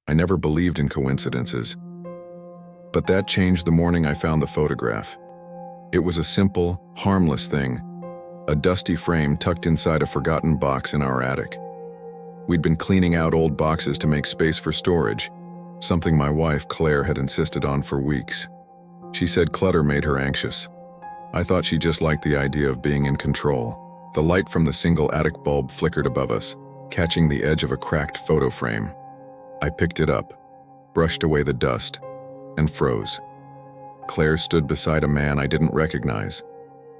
I never believed in coincidences. But that changed the morning I found the photograph. It was a simple, harmless thing, a dusty frame tucked inside a forgotten box in our attic. We'd been cleaning out old boxes to make space for storage, something my wife, Claire, had insisted on for weeks. She said clutter made her anxious. I thought she just liked the idea of being in control. The light from the single attic bulb flickered above us, catching the edge of a cracked photo frame. I picked it up, brushed away the dust, and froze. Claire stood beside a man I didn't recognize.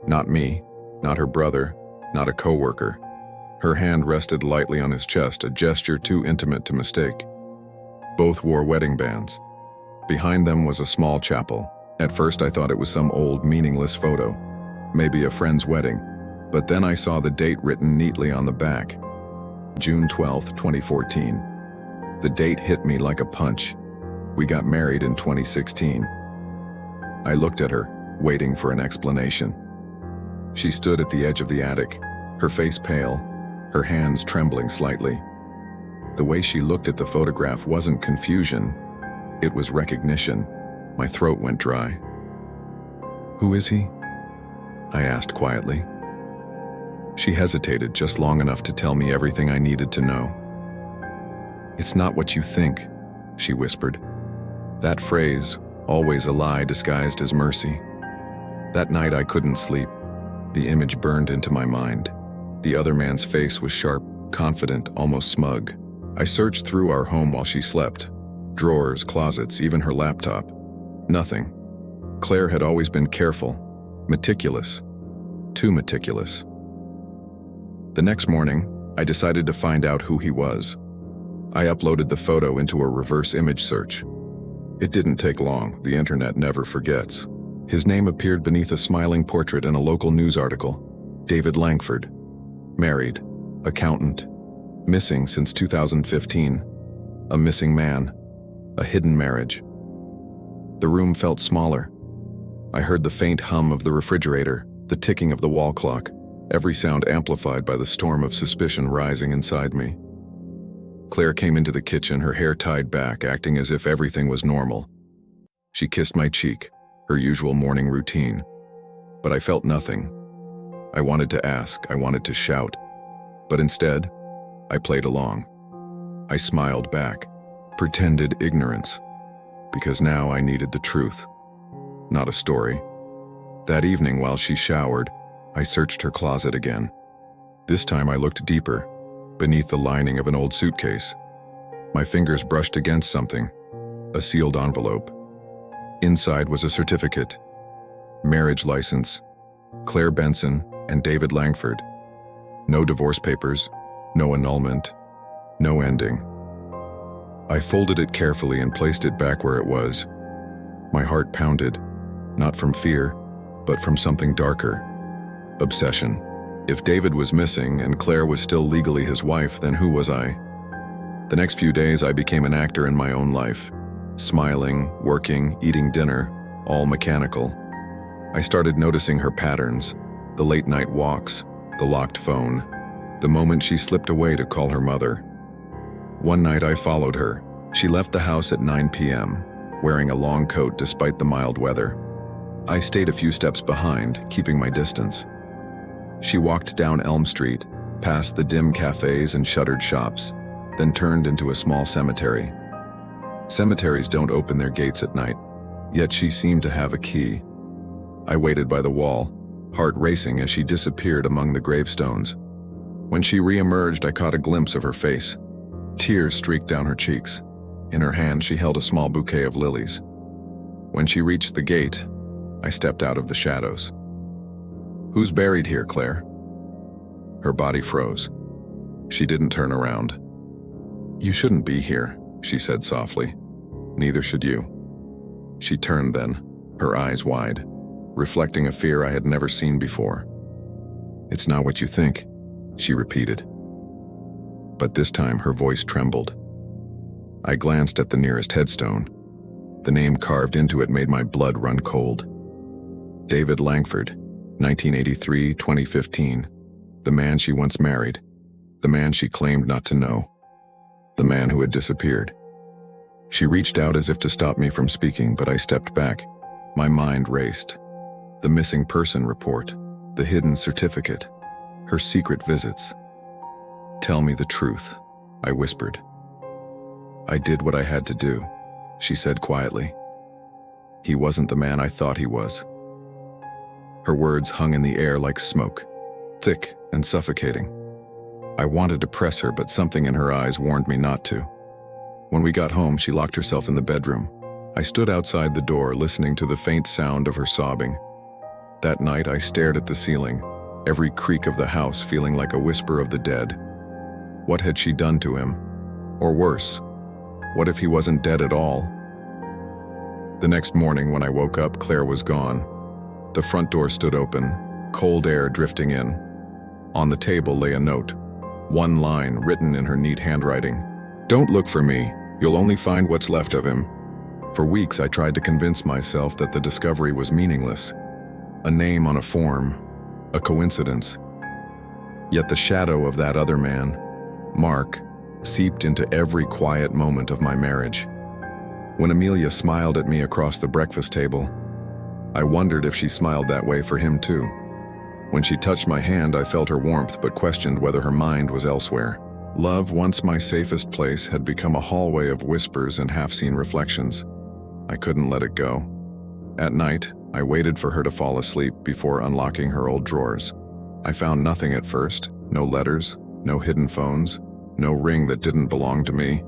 Not me, not her brother, not a coworker. Her hand rested lightly on his chest, a gesture too intimate to mistake. Both wore wedding bands. Behind them was a small chapel. At first I thought it was some old, meaningless photo, maybe a friend's wedding, but then I saw the date written neatly on the back. June 12, 2014. The date hit me like a punch. We got married in 2016. I looked at her, waiting for an explanation. She stood at the edge of the attic, her face pale, her hands trembling slightly. The way she looked at the photograph wasn't confusion, it was recognition. My throat went dry. "Who is he?" I asked quietly. She hesitated just long enough to tell me everything I needed to know. "It's not what you think," she whispered. That phrase, always a lie disguised as mercy. That night I couldn't sleep. The image burned into my mind. The other man's face was sharp, confident, almost smug. I searched through our home while she slept. Drawers, closets, even her laptop. Nothing. Claire had always been careful, meticulous, too meticulous. The next morning, I decided to find out who he was. I uploaded the photo into a reverse image search. It didn't take long, the internet never forgets. His name appeared beneath a smiling portrait in a local news article. David Langford. Married. Accountant. Missing since 2015. A missing man. A hidden marriage. The room felt smaller. I heard the faint hum of the refrigerator, the ticking of the wall clock, every sound amplified by the storm of suspicion rising inside me. Claire came into the kitchen, her hair tied back, acting as if everything was normal. She kissed my cheek, her usual morning routine. But I felt nothing. I wanted to ask, I wanted to shout. But instead, I played along. I smiled back, pretended ignorance. Because now I needed the truth, not a story. That evening while she showered, I searched her closet again. This time I looked deeper, beneath the lining of an old suitcase. My fingers brushed against something, a sealed envelope. Inside was a certificate, marriage license, Claire Benson and David Langford. No divorce papers, no annulment, no ending. I folded it carefully and placed it back where it was. My heart pounded, not from fear, but from something darker. Obsession. If David was missing and Claire was still legally his wife, then who was I? The next few days I became an actor in my own life. Smiling, working, eating dinner, all mechanical. I started noticing her patterns, the late night walks, the locked phone, the moment she slipped away to call her mother. One night I followed her. She left the house at 9 p.m., wearing a long coat despite the mild weather. I stayed a few steps behind, keeping my distance. She walked down Elm Street, past the dim cafes and shuttered shops, then turned into a small cemetery. Cemeteries don't open their gates at night, yet she seemed to have a key. I waited by the wall, heart racing as she disappeared among the gravestones. When she re-emerged, I caught a glimpse of her face. Tears streaked down her cheeks. In her hand, she held a small bouquet of lilies. When she reached the gate, I stepped out of the shadows. "Who's buried here, Claire?" Her body froze. She didn't turn around. "You shouldn't be here," she said softly. "Neither should you." She turned then, her eyes wide, reflecting a fear I had never seen before. "It's not what you think," she repeated. But this time her voice trembled. I glanced at the nearest headstone. The name carved into it made my blood run cold. David Langford, 1983-2015. The man she once married. The man she claimed not to know. The man who had disappeared. She reached out as if to stop me from speaking, but I stepped back. My mind raced. The missing person report, the hidden certificate, her secret visits. "Tell me the truth," I whispered. "I did what I had to do," she said quietly. "He wasn't the man I thought he was." Her words hung in the air like smoke, thick and suffocating. I wanted to press her, but something in her eyes warned me not to. When we got home, she locked herself in the bedroom. I stood outside the door, listening to the faint sound of her sobbing. That night, I stared at the ceiling, every creak of the house feeling like a whisper of the dead. What had she done to him? Or worse, what if he wasn't dead at all? The next morning, when I woke up, Claire was gone. The front door stood open, cold air drifting in. On the table lay a note, one line written in her neat handwriting. "Don't look for me. You'll only find what's left of him." For weeks, I tried to convince myself that the discovery was meaningless. A name on a form, a coincidence. Yet the shadow of that other man, Mark, seeped into every quiet moment of my marriage. When Amelia smiled at me across the breakfast table, I wondered if she smiled that way for him too. When she touched my hand, I felt her warmth but questioned whether her mind was elsewhere. Love, once my safest place, had become a hallway of whispers and half-seen reflections. I couldn't let it go. At night, I waited for her to fall asleep before unlocking her old drawers. I found nothing at first, no letters, no hidden phones, no ring that didn't belong to me.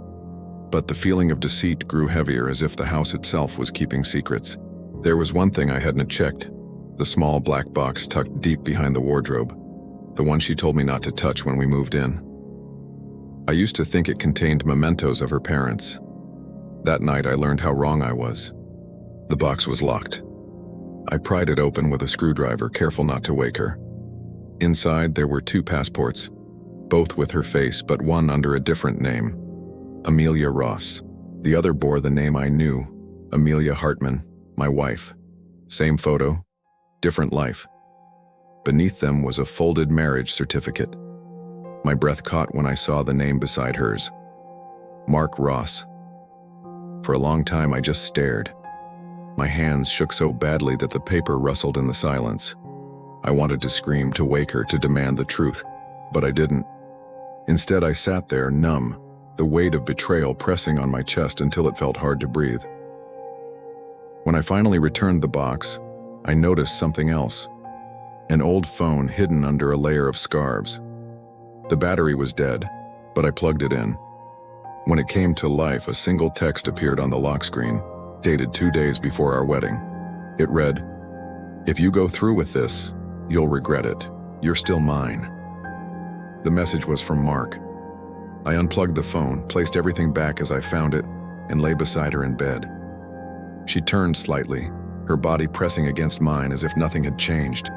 But the feeling of deceit grew heavier, as if the house itself was keeping secrets. There was one thing I hadn't checked, the small black box tucked deep behind the wardrobe, the one she told me not to touch when we moved in. I used to think it contained mementos of her parents. That night I learned how wrong I was. The box was locked. I pried it open with a screwdriver, careful not to wake her. Inside there were 2 passports, both with her face, but one under a different name, Amelia Ross. The other bore the name I knew, Amelia Hartman, my wife. Same photo, different life. Beneath them was a folded marriage certificate. My breath caught when I saw the name beside hers, Mark Ross. For a long time I just stared. My hands shook so badly that the paper rustled in the silence. I wanted to scream, to wake her, to demand the truth, but I didn't. Instead, I sat there, numb, the weight of betrayal pressing on my chest until it felt hard to breathe. When I finally returned the box, I noticed something else. An old phone hidden under a layer of scarves. The battery was dead, but I plugged it in. When it came to life, a single text appeared on the lock screen, dated 2 days before our wedding. It read, "If you go through with this, you'll regret it. You're still mine." The message was from Mark. I unplugged the phone, placed everything back as I found it, and lay beside her in bed. She turned slightly, her body pressing against mine as if nothing had changed.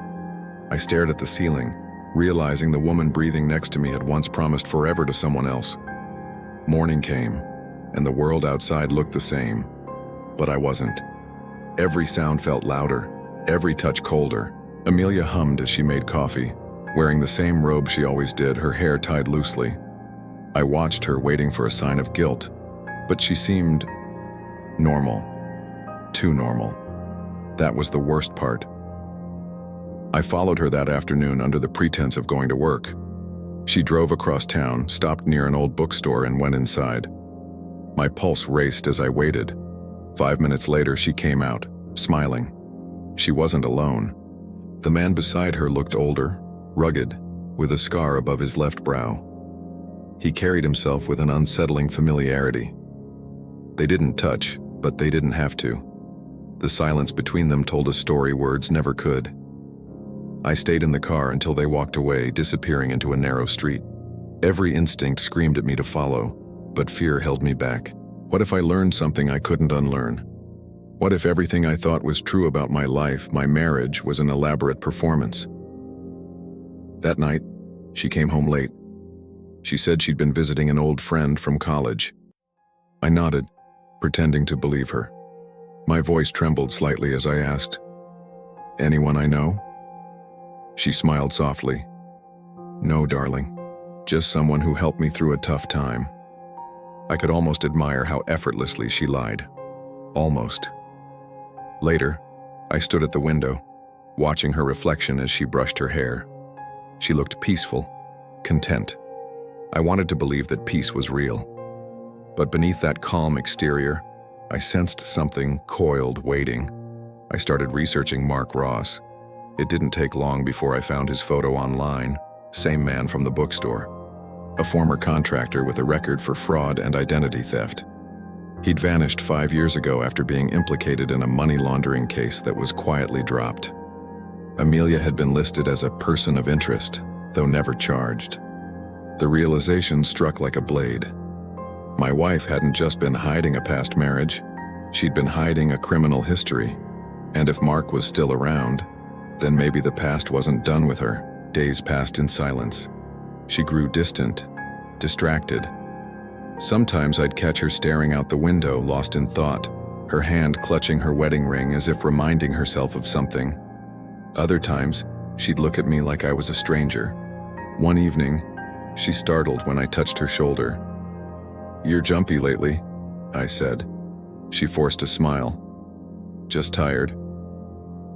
I stared at the ceiling, realizing the woman breathing next to me had once promised forever to someone else. Morning came, and the world outside looked the same, but I wasn't. Every sound felt louder, every touch colder. Amelia hummed as she made coffee, wearing the same robe she always did, her hair tied loosely. I watched her, waiting for a sign of guilt, but she seemed normal. Too normal. That was the worst part. I followed her that afternoon under the pretense of going to work. She drove across town, stopped near an old bookstore, and went inside. My pulse raced as I waited. 5 minutes later, she came out, smiling. She wasn't alone. The man beside her looked older, rugged, with a scar above his left brow. He carried himself with an unsettling familiarity. They didn't touch, but they didn't have to. The silence between them told a story words never could. I stayed in the car until they walked away, disappearing into a narrow street. Every instinct screamed at me to follow, but fear held me back. What if I learned something I couldn't unlearn? What if everything I thought was true about my life, my marriage, was an elaborate performance? That night, she came home late. She said she'd been visiting an old friend from college. I nodded, pretending to believe her. My voice trembled slightly as I asked, "Anyone I know?" She smiled softly. "No, darling. Just someone who helped me through a tough time." I could almost admire how effortlessly she lied. Almost. Later, I stood at the window, watching her reflection as she brushed her hair. She looked peaceful, content. I wanted to believe that peace was real. But beneath that calm exterior, I sensed something coiled, waiting. I started researching Mark Ross. It didn't take long before I found his photo online, same man from the bookstore. A former contractor with a record for fraud and identity theft. He'd vanished 5 years ago after being implicated in a money laundering case that was quietly dropped. Amelia had been listed as a person of interest, though never charged. The realization struck like a blade. My wife hadn't just been hiding a past marriage, she'd been hiding a criminal history. And if Mark was still around, then maybe the past wasn't done with her. Days passed in silence. She grew distant, distracted. Sometimes I'd catch her staring out the window, lost in thought, her hand clutching her wedding ring as if reminding herself of something. Other times, she'd look at me like I was a stranger. One evening, she startled when I touched her shoulder. "You're jumpy lately," I said. She forced a smile. "Just tired."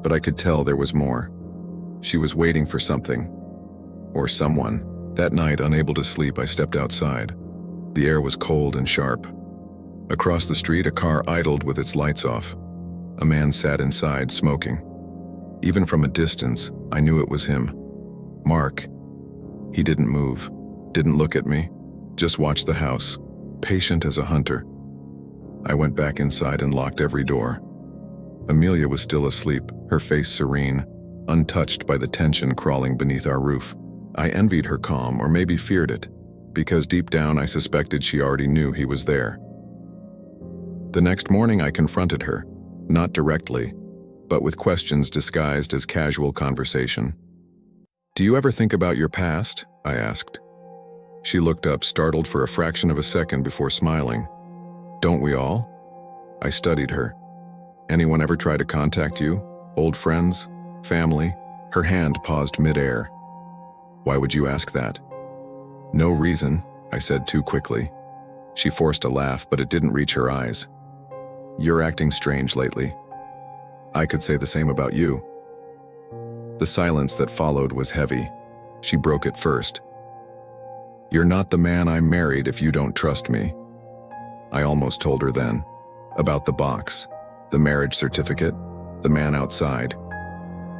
But I could tell there was more. She was waiting for something. Or someone. That night, unable to sleep, I stepped outside. The air was cold and sharp. Across the street, a car idled with its lights off. A man sat inside, smoking. Even from a distance, I knew it was him. Mark. He didn't move, didn't look at me, just watched the house, patient as a hunter. I went back inside and locked every door. Amelia was still asleep, her face serene, untouched by the tension crawling beneath our roof. I envied her calm, or maybe feared it, because deep down I suspected she already knew he was there. The next morning I confronted her, not directly, but with questions disguised as casual conversation. "Do you ever think about your past?" I asked. She looked up, startled for a fraction of a second before smiling. "Don't we all?" I studied her. "Anyone ever try to contact you? Old friends? Family?" Her hand paused mid-air. "Why would you ask that?" "No reason," I said too quickly. She forced a laugh, but it didn't reach her eyes. "You're acting strange lately." "I could say the same about you." The silence that followed was heavy. She broke it first. "You're not the man I married if you don't trust me." I almost told her then. About the box, the marriage certificate, the man outside.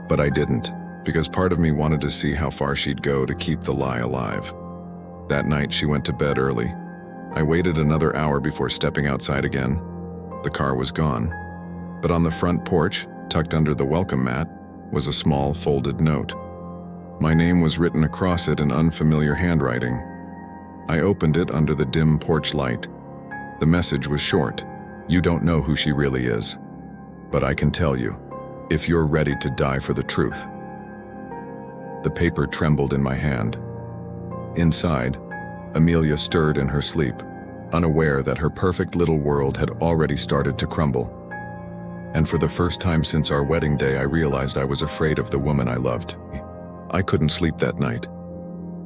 But I didn't, because part of me wanted to see how far she'd go to keep the lie alive. That night she went to bed early. I waited another hour before stepping outside again. The car was gone. But on the front porch, tucked under the welcome mat, was a small folded note. My name was written across it in unfamiliar handwriting. I opened it under the dim porch light. The message was short. "You don't know who she really is. But I can tell you, if you're ready to die for the truth." The paper trembled in my hand. Inside, Amelia stirred in her sleep, unaware that her perfect little world had already started to crumble. And for the first time since our wedding day, I realized I was afraid of the woman I loved. I couldn't sleep that night.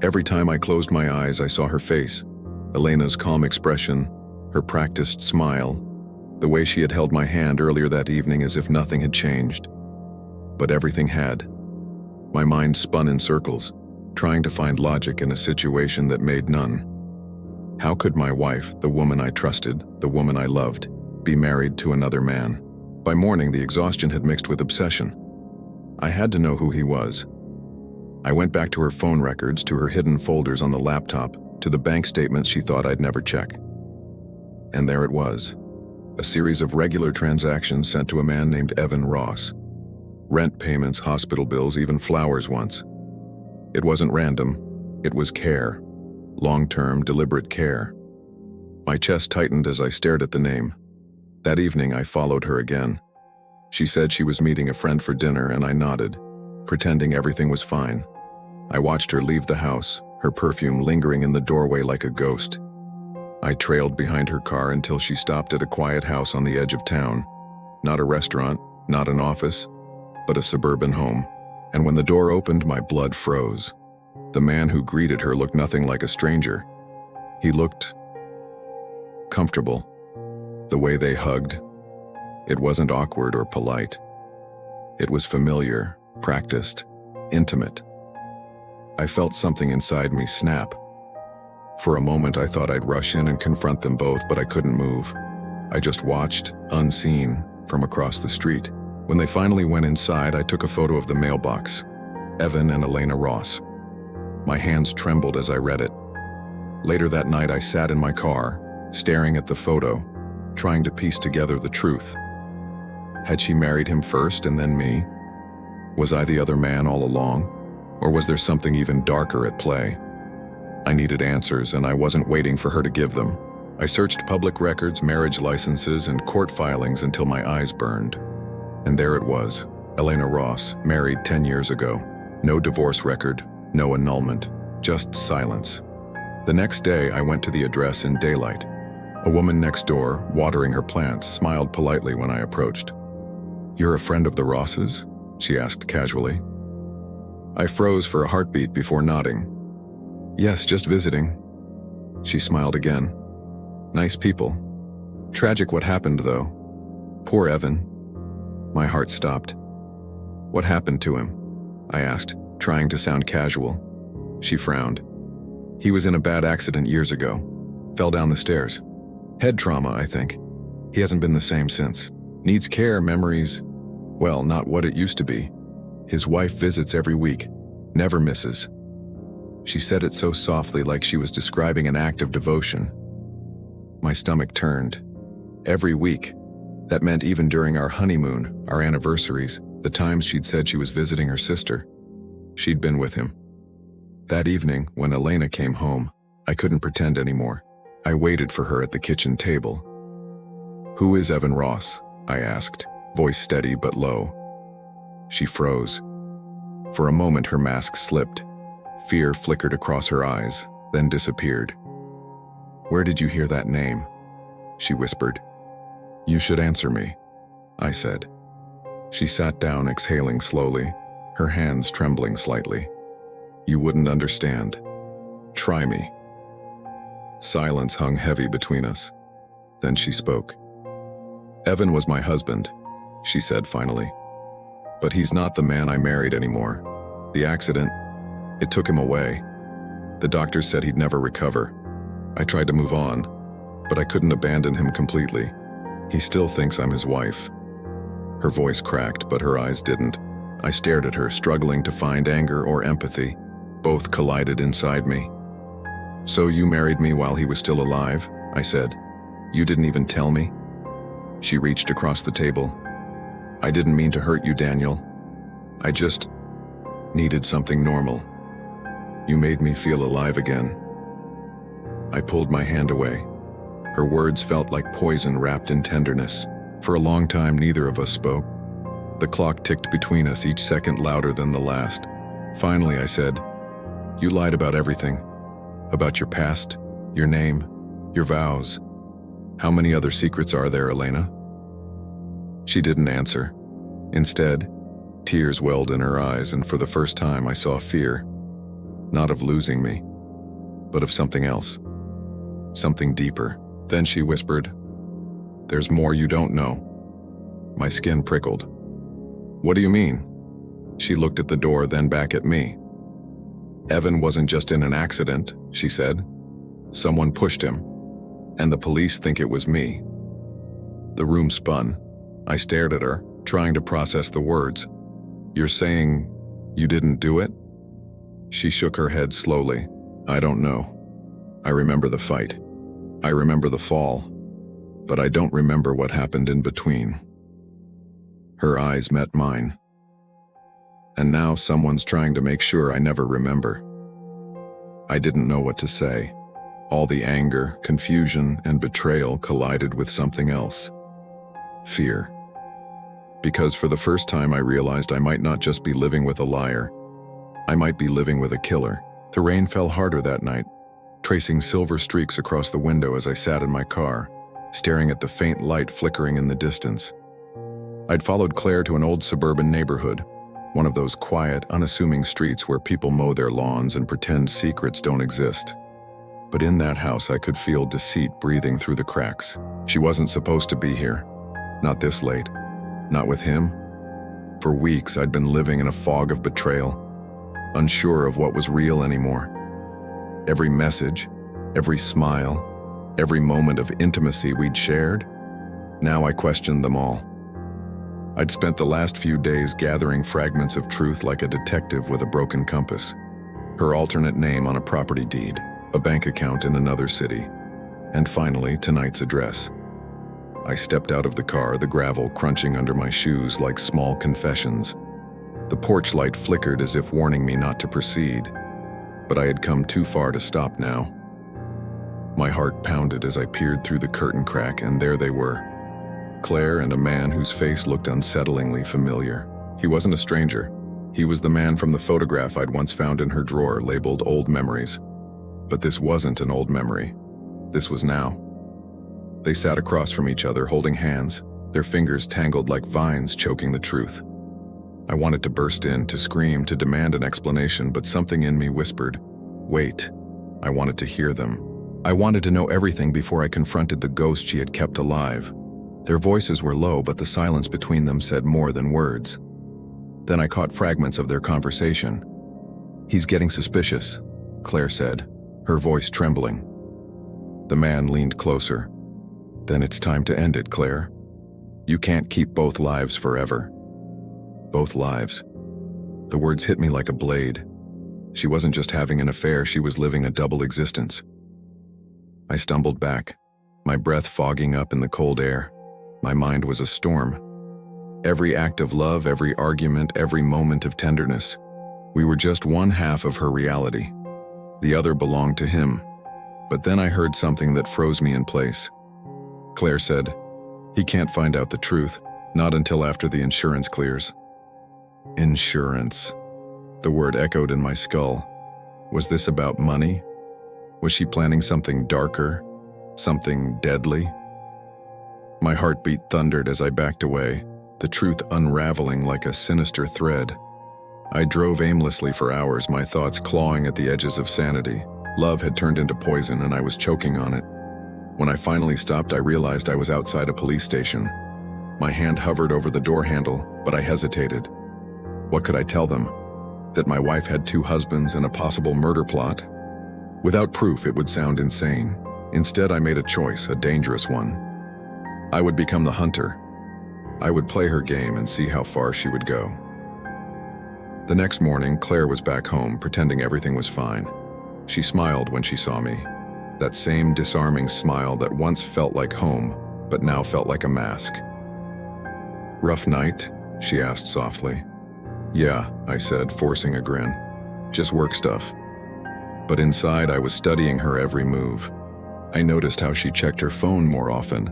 Every time I closed my eyes, I saw her face, Elena's calm expression, her practiced smile, the way she had held my hand earlier that evening as if nothing had changed. But everything had. My mind spun in circles, trying to find logic in a situation that made none. How could my wife, the woman I trusted, the woman I loved, be married to another man? By morning, the exhaustion had mixed with obsession. I had to know who he was. I went back to her phone records, to her hidden folders on the laptop, to the bank statements she thought I'd never check. And there it was. A series of regular transactions sent to a man named Evan Ross. Rent payments, hospital bills, even flowers once. It wasn't random. It was care. Long-term, deliberate care. My chest tightened as I stared at the name. That evening, I followed her again. She said she was meeting a friend for dinner, and I nodded, pretending everything was fine. I watched her leave the house, her perfume lingering in the doorway like a ghost. I trailed behind her car until she stopped at a quiet house on the edge of town. Not a restaurant, not an office, but a suburban home. And when the door opened, my blood froze. The man who greeted her looked nothing like a stranger. He looked comfortable. The way they hugged, it wasn't awkward or polite. It was familiar, practiced, intimate. I felt something inside me snap. For a moment, I thought I'd rush in and confront them both, but I couldn't move. I just watched, unseen, from across the street. When they finally went inside, I took a photo of the mailbox. Evan and Elena Ross. My hands trembled as I read it. Later that night, I sat in my car, staring at the photo, trying to piece together the truth. Had she married him first and then me? Was I the other man all along? Or was there something even darker at play? I needed answers, and I wasn't waiting for her to give them. I searched public records, marriage licenses, and court filings until my eyes burned. And there it was, Elena Ross, married 10 years ago. No divorce record, no annulment, just silence. The next day, I went to the address in daylight. A woman next door, watering her plants, smiled politely when I approached. "You're a friend of the Rosses?" she asked casually. I froze for a heartbeat before nodding. "Yes, just visiting." She smiled again. "Nice people. Tragic what happened, though. Poor Evan." My heart stopped. "What happened to him?" I asked, trying to sound casual. She frowned. "He was in a bad accident years ago. Fell down the stairs. Head trauma, I think. He hasn't been the same since. Needs care, memories. Well, not what it used to be. His wife visits every week. Never misses." She said it so softly, like she was describing an act of devotion. My stomach turned. Every week. That meant even during our honeymoon, our anniversaries, the times she'd said she was visiting her sister. She'd been with him. That evening, when Elena came home, I couldn't pretend anymore. I waited for her at the kitchen table. "Who is Evan Ross?" I asked, voice steady but low. She froze. For a moment, her mask slipped. Fear flickered across her eyes, then disappeared. "Where did you hear that name?" she whispered. "You should answer me," I said. She sat down, exhaling slowly, her hands trembling slightly. "You wouldn't understand. Try me." Silence hung heavy between us. Then she spoke. "Evan was my husband," she said finally. "But he's not the man I married anymore. The accident, it took him away. The doctors said he'd never recover. I tried to move on, but I couldn't abandon him completely. He still thinks I'm his wife." Her voice cracked, but her eyes didn't. I stared at her, struggling to find anger or empathy. Both collided inside me. "So you married me while he was still alive?" I said. "You didn't even tell me?" She reached across the table. "I didn't mean to hurt you, Daniel. I just needed something normal. You made me feel alive again." I pulled my hand away. Her words felt like poison wrapped in tenderness. For a long time, neither of us spoke. The clock ticked between us, each second louder than the last. Finally, I said, "You lied about everything. About your past, your name, your vows. How many other secrets are there, Elena?" She didn't answer. Instead, tears welled in her eyes, and for the first time I saw fear. Not of losing me, but of something else. Something deeper. Then she whispered, "There's more you don't know." My skin prickled. "What do you mean?" She looked at the door, then back at me. "Evan wasn't just in an accident," she said. "Someone pushed him, and the police think it was me." The room spun. I stared at her, trying to process the words. "You're saying you didn't do it?" She shook her head slowly. "I don't know. I remember the fight. I remember the fall. But I don't remember what happened in between." Her eyes met mine. "And now someone's trying to make sure I never remember." I didn't know what to say. All the anger, confusion, and betrayal collided with something else. Fear. Because for the first time I realized I might not just be living with a liar. I might be living with a killer. The rain fell harder that night, tracing silver streaks across the window as I sat in my car, staring at the faint light flickering in the distance. I'd followed Claire to an old suburban neighborhood, one of those quiet, unassuming streets where people mow their lawns and pretend secrets don't exist. But in that house, I could feel deceit breathing through the cracks. She wasn't supposed to be here. Not this late. Not with him. For weeks, I'd been living in a fog of betrayal, unsure of what was real anymore. Every message, every smile, every moment of intimacy we'd shared, now I questioned them all. I'd spent the last few days gathering fragments of truth like a detective with a broken compass. Her alternate name on a property deed, a bank account in another city, and finally, tonight's address. I stepped out of the car, the gravel crunching under my shoes like small confessions. The porch light flickered as if warning me not to proceed, but I had come too far to stop now. My heart pounded as I peered through the curtain crack, and there they were. Claire and a man whose face looked unsettlingly familiar. He wasn't a stranger. He was the man from the photograph I'd once found in her drawer labeled Old Memories. But this wasn't an old memory. This was now. They sat across from each other, holding hands, their fingers tangled like vines choking the truth. I wanted to burst in, to scream, to demand an explanation, but something in me whispered, "Wait." I wanted to hear them. I wanted to know everything before I confronted the ghost she had kept alive. Their voices were low, but the silence between them said more than words. Then I caught fragments of their conversation. "He's getting suspicious," Claire said, her voice trembling. The man leaned closer. "Then it's time to end it, Claire. You can't keep both lives forever." Both lives. The words hit me like a blade. She wasn't just having an affair, she was living a double existence. I stumbled back, my breath fogging up in the cold air. My mind was a storm. Every act of love, every argument, every moment of tenderness. We were just one half of her reality. The other belonged to him. But then I heard something that froze me in place. Claire said, "He can't find out the truth, not until after the insurance clears." Insurance. The word echoed in my skull. Was this about money? Was she planning something darker? Something deadly? My heartbeat thundered as I backed away, the truth unraveling like a sinister thread. I drove aimlessly for hours, my thoughts clawing at the edges of sanity. Love had turned into poison and I was choking on it. When I finally stopped, I realized I was outside a police station. My hand hovered over the door handle, but I hesitated. What could I tell them? That my wife had 2 husbands and a possible murder plot? Without proof, it would sound insane. Instead, I made a choice, a dangerous one. I would become the hunter. I would play her game and see how far she would go. The next morning, Claire was back home, pretending everything was fine. She smiled when she saw me. That same disarming smile that once felt like home, but now felt like a mask. "Rough night?" she asked softly. "Yeah," I said, forcing a grin. "Just work stuff." But inside, I was studying her every move. I noticed how she checked her phone more often,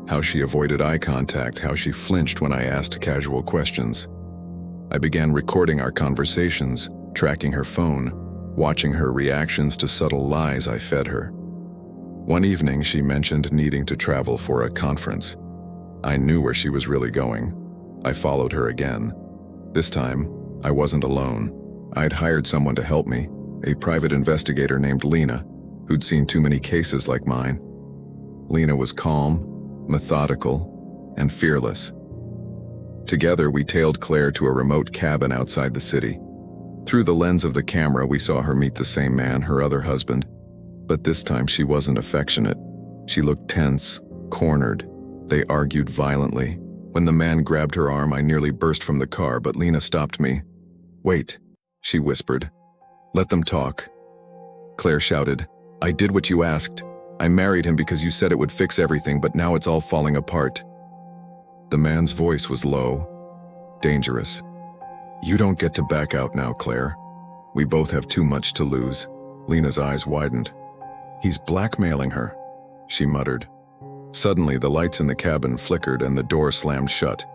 how she avoided eye contact, how she flinched when I asked casual questions. I began recording our conversations, tracking her phone, watching her reactions to subtle lies I fed her. One evening, she mentioned needing to travel for a conference. I knew where she was really going. I followed her again. This time, I wasn't alone. I'd hired someone to help me, a private investigator named Lena, who'd seen too many cases like mine. Lena was calm, methodical, and fearless. Together, we tailed Claire to a remote cabin outside the city. Through the lens of the camera, we saw her meet the same man, her other husband. But this time, she wasn't affectionate. She looked tense, cornered. They argued violently. When the man grabbed her arm, I nearly burst from the car, but Lena stopped me. "Wait," she whispered. "Let them talk." Claire shouted, "I did what you asked. I married him because you said it would fix everything, but now it's all falling apart." The man's voice was low, dangerous. "You don't get to back out now, Claire. We both have too much to lose." Lena's eyes widened. "He's blackmailing her," she muttered. Suddenly, the lights in the cabin flickered and the door slammed shut.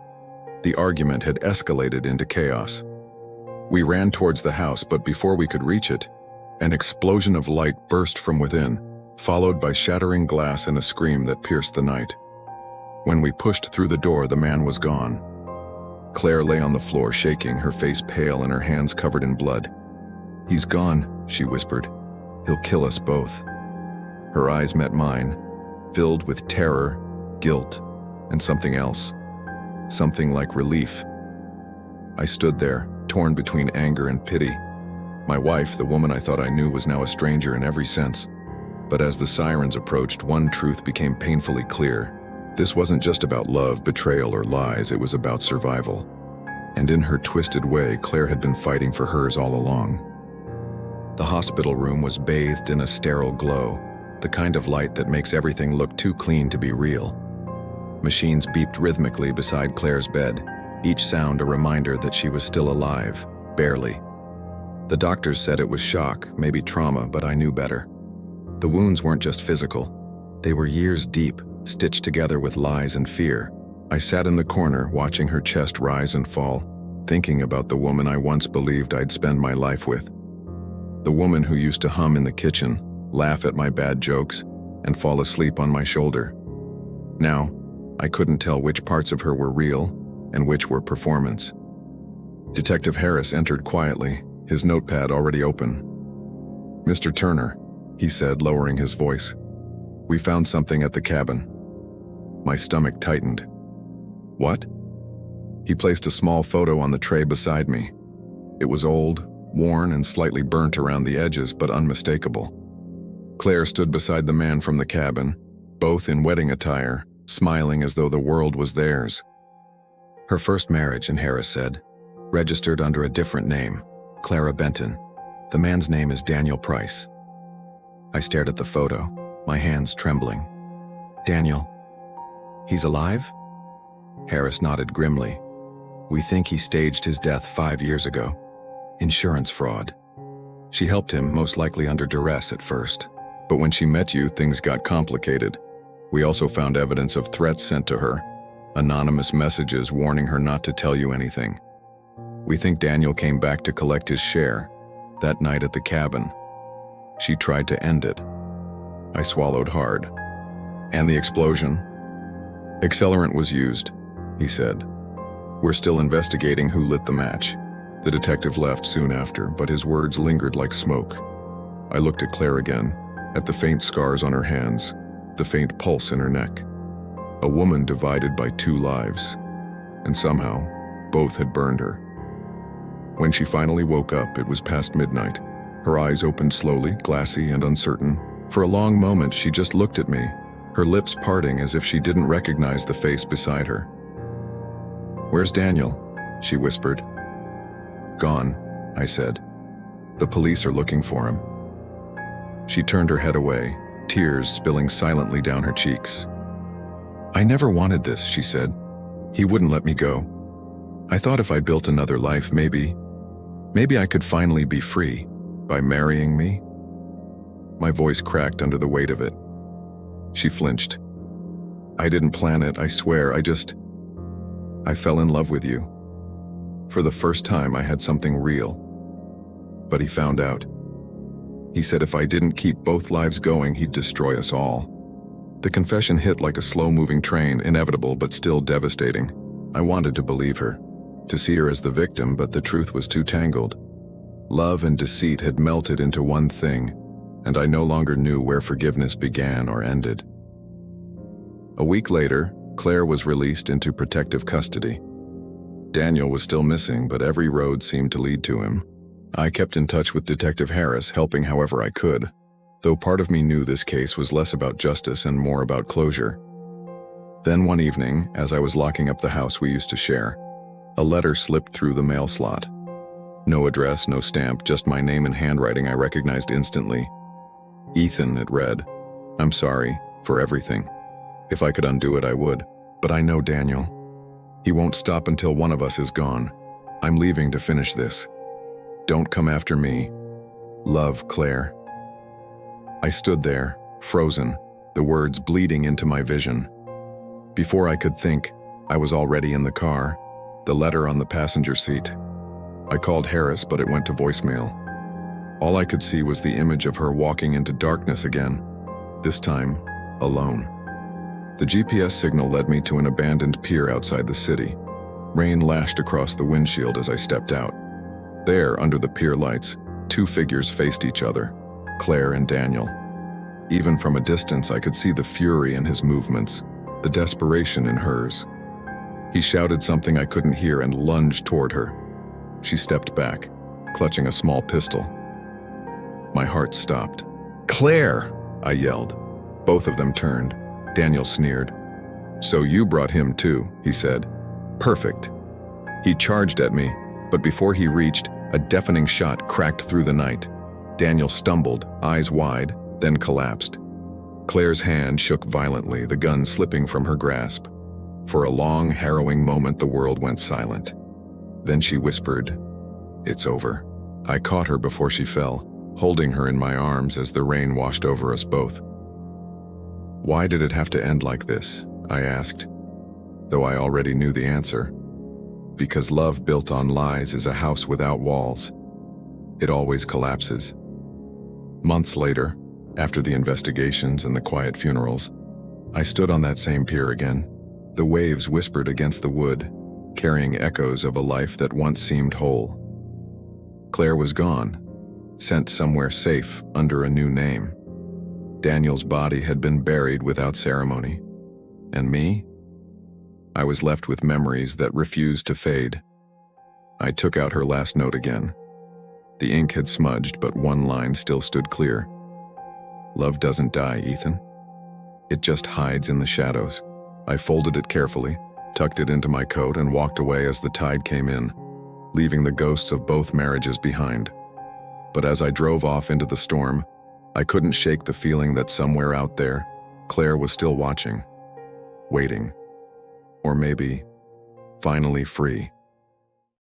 The argument had escalated into chaos. We ran towards the house, but before we could reach it, an explosion of light burst from within, followed by shattering glass and a scream that pierced the night. When we pushed through the door, the man was gone. Claire lay on the floor, shaking, her face pale and her hands covered in blood. "He's gone," she whispered. "He'll kill us both." Her eyes met mine, filled with terror, guilt, and something else. Something like relief. I stood there, torn between anger and pity. My wife, the woman I thought I knew, was now a stranger in every sense. But as the sirens approached, one truth became painfully clear. This wasn't just about love, betrayal, or lies, it was about survival. And in her twisted way, Claire had been fighting for hers all along. The hospital room was bathed in a sterile glow, the kind of light that makes everything look too clean to be real. Machines beeped rhythmically beside Claire's bed, each sound a reminder that she was still alive, barely. The doctors said it was shock, maybe trauma, but I knew better. The wounds weren't just physical. They were years deep, stitched together with lies and fear. I sat in the corner, watching her chest rise and fall, thinking about the woman I once believed I'd spend my life with. The woman who used to hum in the kitchen, laugh at my bad jokes, and fall asleep on my shoulder. Now, I couldn't tell which parts of her were real and which were performance. Detective Harris entered quietly, his notepad already open. "Mr. Turner," he said, lowering his voice, "we found something at the cabin." My stomach tightened. "What?" He placed a small photo on the tray beside me. It was old, worn, and slightly burnt around the edges, but unmistakable. Claire stood beside the man from the cabin, both in wedding attire, smiling as though the world was theirs. Her first marriage, and Harris said, registered under a different name, Clara Benton. The man's name is Daniel Price. I stared at the photo, my hands trembling. "Daniel, he's alive?" Harris nodded grimly. "We think he staged his death 5 years ago. Insurance fraud. She helped him, most likely under duress at first. But when she met you, things got complicated. We also found evidence of threats sent to her, anonymous messages warning her not to tell you anything. We think Daniel came back to collect his share, that night at the cabin. She tried to end it." I swallowed hard. "And the explosion?" "Accelerant was used," he said. "We're still investigating who lit the match." The detective left soon after, but his words lingered like smoke. I looked at Claire again, at the faint scars on her hands, the faint pulse in her neck. A woman divided by 2 lives, and somehow, both had burned her. When she finally woke up, it was past midnight. Her eyes opened slowly, glassy and uncertain. For a long moment, she just looked at me, her lips parting as if she didn't recognize the face beside her. "Where's Daniel?" she whispered. "Gone," I said. "The police are looking for him." She turned her head away, tears spilling silently down her cheeks. "I never wanted this," she said. "He wouldn't let me go. I thought if I built another life, maybe I could finally be free by marrying me." My voice cracked under the weight of it. She flinched. "I didn't plan it, I swear. I fell in love with you. For the first time, I had something real." But he found out. He said if I didn't keep both lives going, he'd destroy us all. The confession hit like a slow-moving train, inevitable but still devastating. I wanted to believe her, to see her as the victim, but the truth was too tangled. Love and deceit had melted into one thing, and I no longer knew where forgiveness began or ended. A week later, Claire was released into protective custody. Daniel was still missing, but every road seemed to lead to him. I kept in touch with Detective Harris, helping however I could, though part of me knew this case was less about justice and more about closure. Then one evening, as I was locking up the house we used to share, a letter slipped through the mail slot. No address, no stamp, just my name and handwriting I recognized instantly. "Ethan," it read. "I'm sorry for everything. If I could undo it, I would. But I know Daniel. He won't stop until one of us is gone. I'm leaving to finish this. Don't come after me. Love, Claire." I stood there, frozen, the words bleeding into my vision. Before I could think, I was already in the car, the letter on the passenger seat. I called Harris, but it went to voicemail. All I could see was the image of her walking into darkness again, this time alone. The GPS signal led me to an abandoned pier outside the city. Rain lashed across the windshield as I stepped out. There, under the pier lights, 2 figures faced each other, Claire and Daniel. Even from a distance, I could see the fury in his movements, the desperation in hers. He shouted something I couldn't hear and lunged toward her. She stepped back, clutching a small pistol. My heart stopped. "Claire!" I yelled. Both of them turned. Daniel sneered. "So you brought him too," he said. "Perfect." He charged at me, but before he reached, a deafening shot cracked through the night. Daniel stumbled, eyes wide, then collapsed. Claire's hand shook violently, the gun slipping from her grasp. For a long, harrowing moment, the world went silent. Then she whispered, "It's over." I caught her before she fell, holding her in my arms as the rain washed over us both. "Why did it have to end like this?" I asked, though I already knew the answer. Because love built on lies is a house without walls. It always collapses. Months later, after the investigations and the quiet funerals, I stood on that same pier again. The waves whispered against the wood, carrying echoes of a life that once seemed whole. Claire was gone, sent somewhere safe under a new name. Daniel's body had been buried without ceremony. And me? I was left with memories that refused to fade. I took out her last note again. The ink had smudged, but one line still stood clear. "Love doesn't die, Ethan. It just hides in the shadows." I folded it carefully, tucked it into my coat, and walked away as the tide came in, leaving the ghosts of both marriages behind. But as I drove off into the storm, I couldn't shake the feeling that somewhere out there, Claire was still watching, waiting, or maybe finally free.